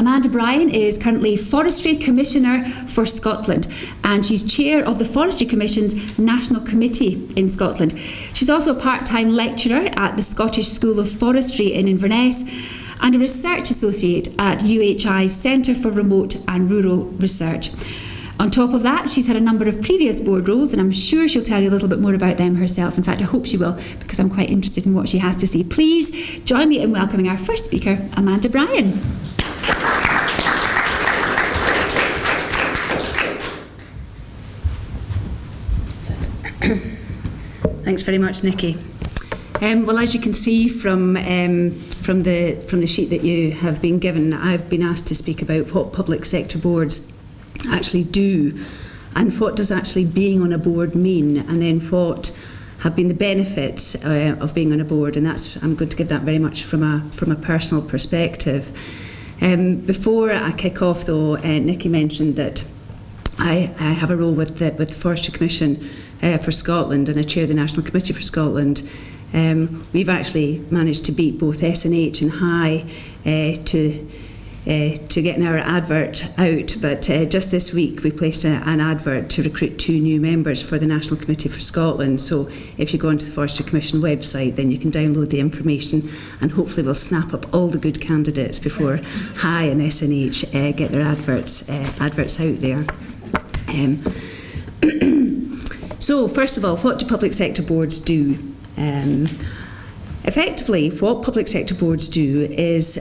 Amanda Bryan is currently Forestry Commissioner for Scotland, and she's chair of the Forestry Commission's National Committee in Scotland. She's also a part-time lecturer at the Scottish School of Forestry in Inverness and a research associate at UHI's Centre for Remote and Rural Research. On top of that, she's had a number of previous board roles, and I'm sure she'll tell you a little bit more about them herself. In fact, I hope she will, because I'm quite interested in what she has to say. Please join me in welcoming our first speaker, Amanda Bryan. Thanks very much, Nikki. Well, as you can see from the sheet that you have been given, I've been asked to speak about what public sector boards actually do and what does actually being on a board mean, and then what have been the benefits of being on a board, and I'm going to give that very much from a personal perspective. Before I kick off though, Nikki mentioned that I have a role with the Forestry Commission for Scotland, and I chair the National Committee for Scotland. We've actually managed to beat both SNH and High to getting our advert out, but just this week we placed an advert to recruit 2 new members for the National Committee for Scotland. So if you go onto the Forestry Commission website, then you can download the information, and hopefully we'll snap up all the good candidates before High and SNH get their adverts out there. So first of all, what do public sector boards do? Effectively, what public sector boards do is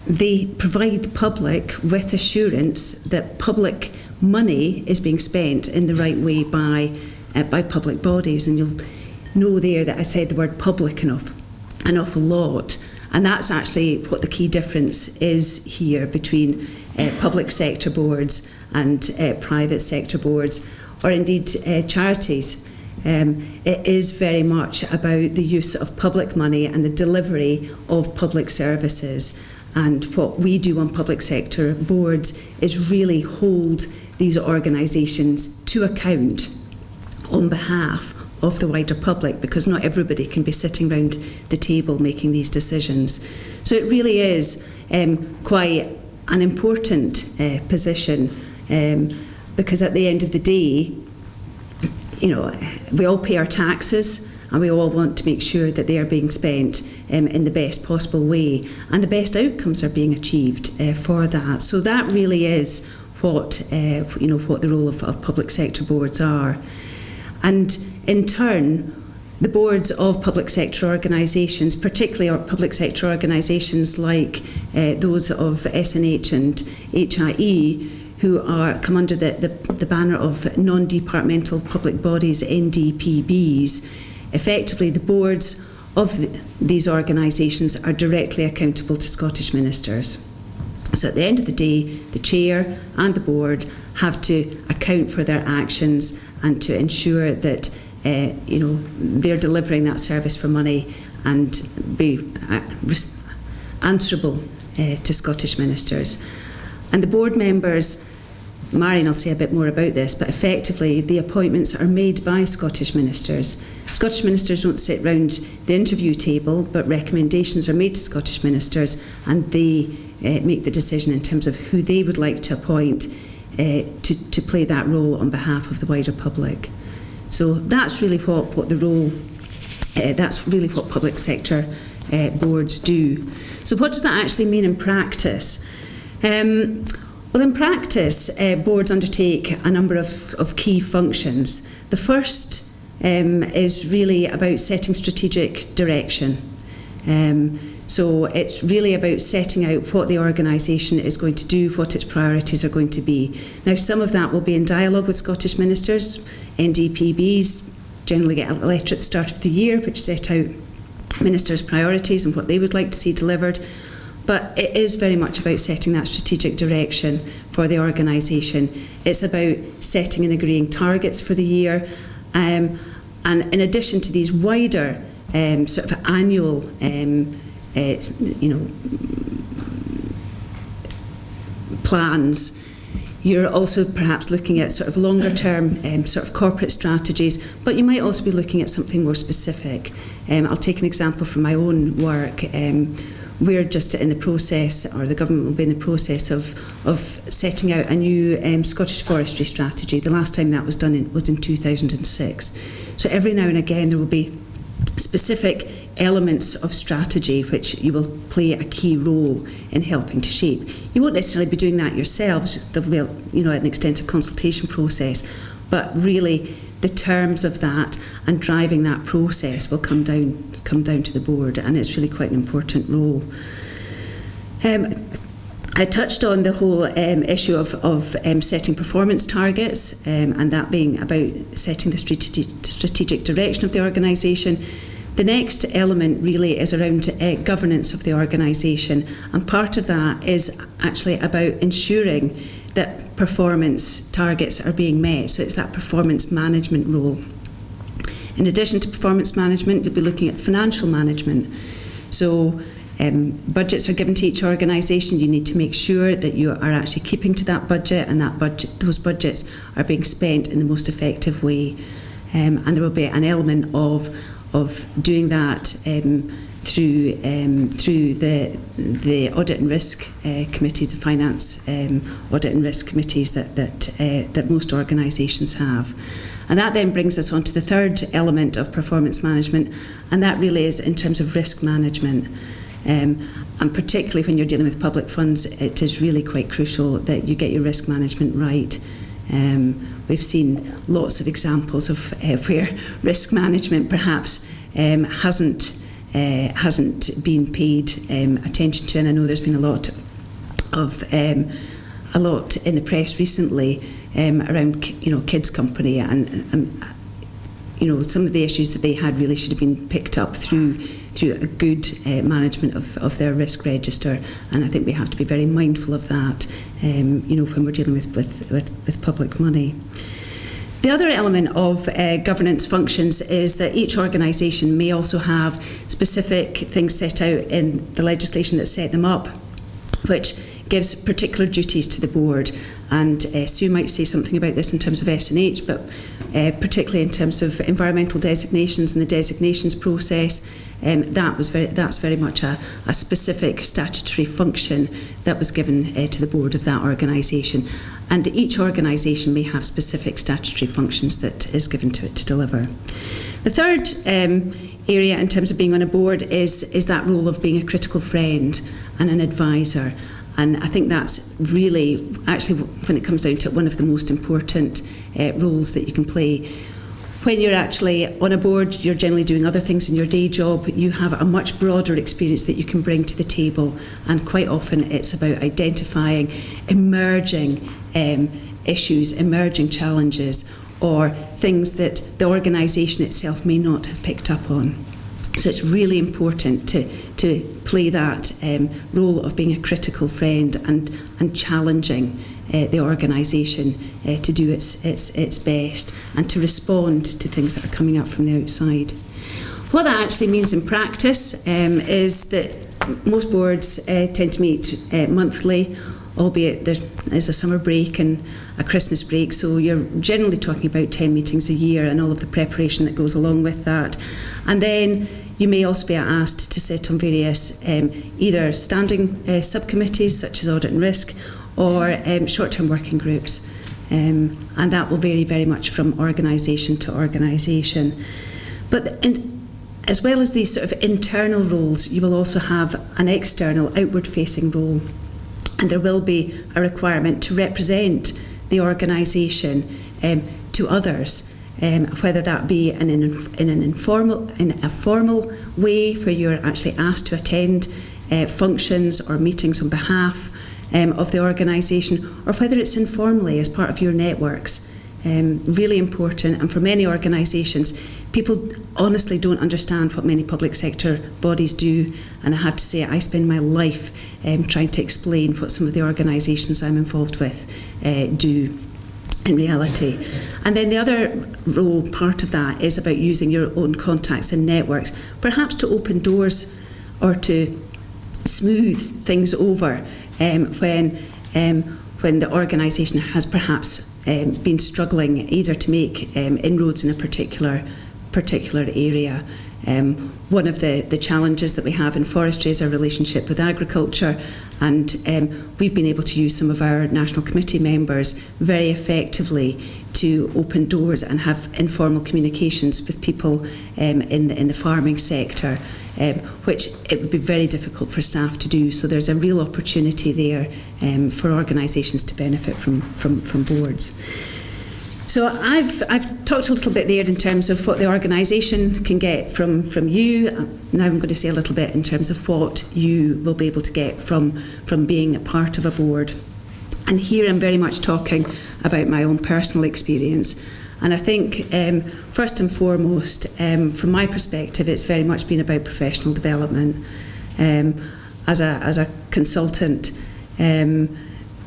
they provide the public with assurance that public money is being spent in the right way by public bodies. And you'll know there that I said the word public an awful lot. And that's actually what the key difference is here between public sector boards and private sector boards, or indeed charities. It is very much about the use of public money and the delivery of public services. And what we do on public sector boards is really hold these organisations to account on behalf of the wider public, because not everybody can be sitting around the table making these decisions. So it really is quite an important position, because at the end of the day, you know, we all pay our taxes, and we all want to make sure that they are being spent in the best possible way, and the best outcomes are being achieved for that. So that really is what the role of public sector boards are. And in turn, the boards of public sector organisations, particularly public sector organisations like those of SNH and HIE, who come under the banner of non-departmental public bodies, NDPBs. Effectively, the boards of these organisations are directly accountable to Scottish ministers. So at the end of the day, the chair and the board have to account for their actions and to ensure that they're delivering that service for money and be answerable to Scottish ministers. And the board members, Marion will say a bit more about this, but effectively the appointments are made by Scottish ministers. Scottish ministers don't sit round the interview table, but recommendations are made to Scottish ministers, and they make the decision in terms of who they would like to appoint to play that role on behalf of the wider public. So that's really what the role, that's really what public sector boards do. So what does that actually mean in practice? Well, in practice, boards undertake a number of key functions. The first is really about setting strategic direction. So it's really about setting out what the organisation is going to do, what its priorities are going to be. Now, some of that will be in dialogue with Scottish ministers. NDPBs generally get a letter at the start of the year which set out ministers' priorities and what they would like to see delivered. But it is very much about setting that strategic direction for the organisation. It's about setting and agreeing targets for the year. And in addition to these wider sort of annual plans, you're also perhaps looking at sort of longer term sort of corporate strategies, but you might also be looking at something more specific. I'll take an example from my own work. we're just in the process, or the government will be in the process of setting out a new Scottish forestry strategy. The last time that was done was in 2006. So every now and again there will be specific elements of strategy which you will play a key role in helping to shape. You won't necessarily be doing that yourselves. There will be, an extensive consultation process, but really the terms of that and driving that process will come down to the board, and it's really quite an important role. I touched on the whole issue of setting performance targets, and that being about setting the strategic direction of the organisation. The next element really is around governance of the organisation, and part of that is actually about ensuring that performance targets are being met. So it's that performance management role. In addition to performance management, you'll be looking at financial management. So budgets are given to each organisation. You need to make sure that you are actually keeping to that budget, and those budgets are being spent in the most effective way. And there will be an element of doing that through the audit and risk committees, the finance audit and risk committees that most organisations have. And that then brings us on to the third element of performance management, and that really is in terms of risk management. And particularly when you're dealing with public funds, it is really quite crucial that you get your risk management right. We've seen lots of examples of where risk management perhaps hasn't been paid attention to, and I know there's been a lot in the press recently around Kids Company, and some of the issues that they had really should have been picked up through a good management of their risk register, and I think we have to be very mindful of that when we're dealing with public money. The other element of governance functions is that each organisation may also have specific things set out in the legislation that set them up, which gives particular duties to the board. And Sue might say something about this in terms of S&H, but particularly in terms of environmental designations and the designations process, that's very much a specific statutory function that was given to the board of that organisation. And each organisation may have specific statutory functions that is given to it to deliver. The third area in terms of being on a board is that role of being a critical friend and an advisor. And I think that's really, actually, when it comes down to it, one of the most important roles that you can play. When you're actually on a board, you're generally doing other things in your day job. You have a much broader experience that you can bring to the table, and quite often it's about identifying emerging issues, emerging challenges, or things that the organisation itself may not have picked up on. So it's really important to play that role of being a critical friend and challenging the organisation to do its best and to respond to things that are coming up from the outside. What that actually means in practice is that most boards tend to meet monthly, albeit there is a summer break and a Christmas break, so you're generally talking about 10 meetings a year and all of the preparation that goes along with that. And then you may also be asked to sit on various either standing subcommittees such as audit and risk, or short-term working groups, and that will vary very much from organisation to organisation. But as well as these sort of internal roles, you will also have an external, outward-facing role, and there will be a requirement to represent the organisation to others, whether that be in a formal way where you're actually asked to attend functions or meetings on behalf of the organisation, or whether it's informally as part of your networks. Really important, and for many organisations, people honestly don't understand what many public sector bodies do, and I have to say I spend my life trying to explain what some of the organisations I'm involved with do in reality. And then the other role, part of that, is about using your own contacts and networks, perhaps to open doors or to smooth things over when the organisation has perhaps been struggling either to make inroads in a particular area. one of the challenges that we have in forestry is our relationship with agriculture, and we've been able to use some of our National Committee members very effectively to open doors and have informal communications with people in the farming sector, which it would be very difficult for staff to do. So there's a real opportunity there for organisations to benefit from boards. So I've talked a little bit there in terms of what the organisation can get from you. Now I'm going to say a little bit in terms of what you will be able to get from being a part of a board. And here I'm very much talking about my own personal experience. And I think first and foremost, from my perspective, it's very much been about professional development. As a consultant,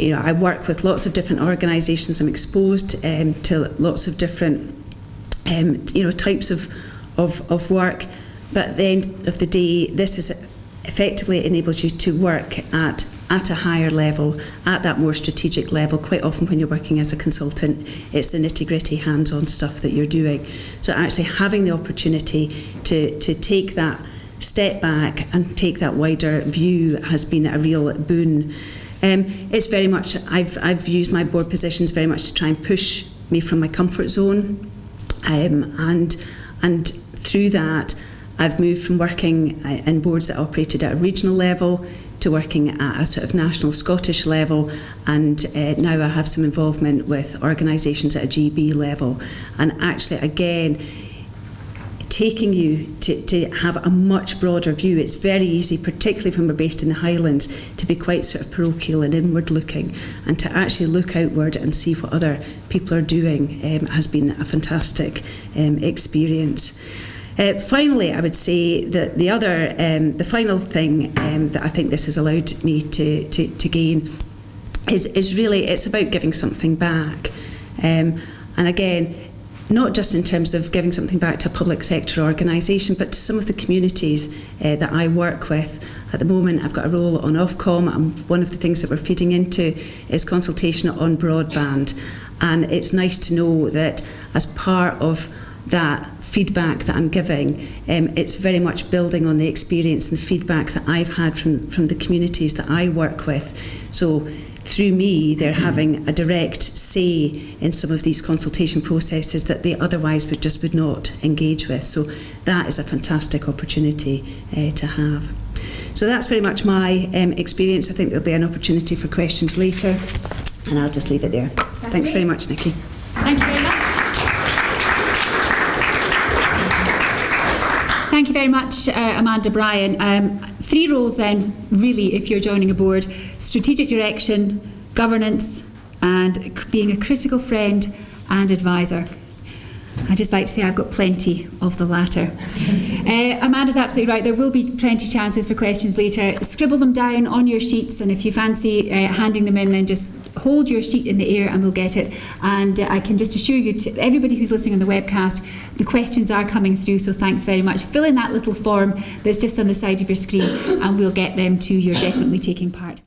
I work with lots of different organisations. I'm exposed to lots of different types of work. But at the end of the day, this is effectively enables you to work at a higher level, at that more strategic level. Quite often when you're working as a consultant, it's the nitty-gritty hands-on stuff that you're doing. So actually having the opportunity to take that step back and take that wider view has been a real boon. It's very much, I've used my board positions very much to try and push me from my comfort zone, and through that I've moved from working in boards that operated at a regional level to working at a sort of national Scottish level, and now I have some involvement with organisations at a GB level. And actually, again, taking you to have a much broader view. It's very easy, particularly when we're based in the Highlands, to be quite sort of parochial and inward looking, and to actually look outward and see what other people are doing has been a fantastic experience. Finally, I would say that the final thing that I think this has allowed me to gain is really, it's about giving something back. And again, not just in terms of giving something back to a public sector organisation, but to some of the communities that I work with. At the moment, I've got a role on Ofcom, and one of the things that we're feeding into is consultation on broadband. And it's nice to know that as part of that feedback that I'm giving, it's very much building on the experience and the feedback that I've had from the communities that I work with. So through me, they're having a direct say in some of these consultation processes that they otherwise would not engage with. So that is a fantastic opportunity to have. So that's very much my experience. I think there'll be an opportunity for questions later, and I'll just leave it there. Thanks very much, Nikki. Thank you very much. Thank you very much, Amanda Bryan. 3 roles then, really, if you're joining a board: strategic direction, governance, and being a critical friend and advisor. I just like to say I've got plenty of the latter. Amanda's absolutely right. There will be plenty of chances for questions later. Scribble them down on your sheets, and if you fancy handing them in, then just hold your sheet in the air and we'll get it. And I can just assure you, to everybody who's listening on the webcast, the questions are coming through, so thanks very much. Fill in that little form that's just on the side of your screen and we'll get them to you. You're definitely taking part.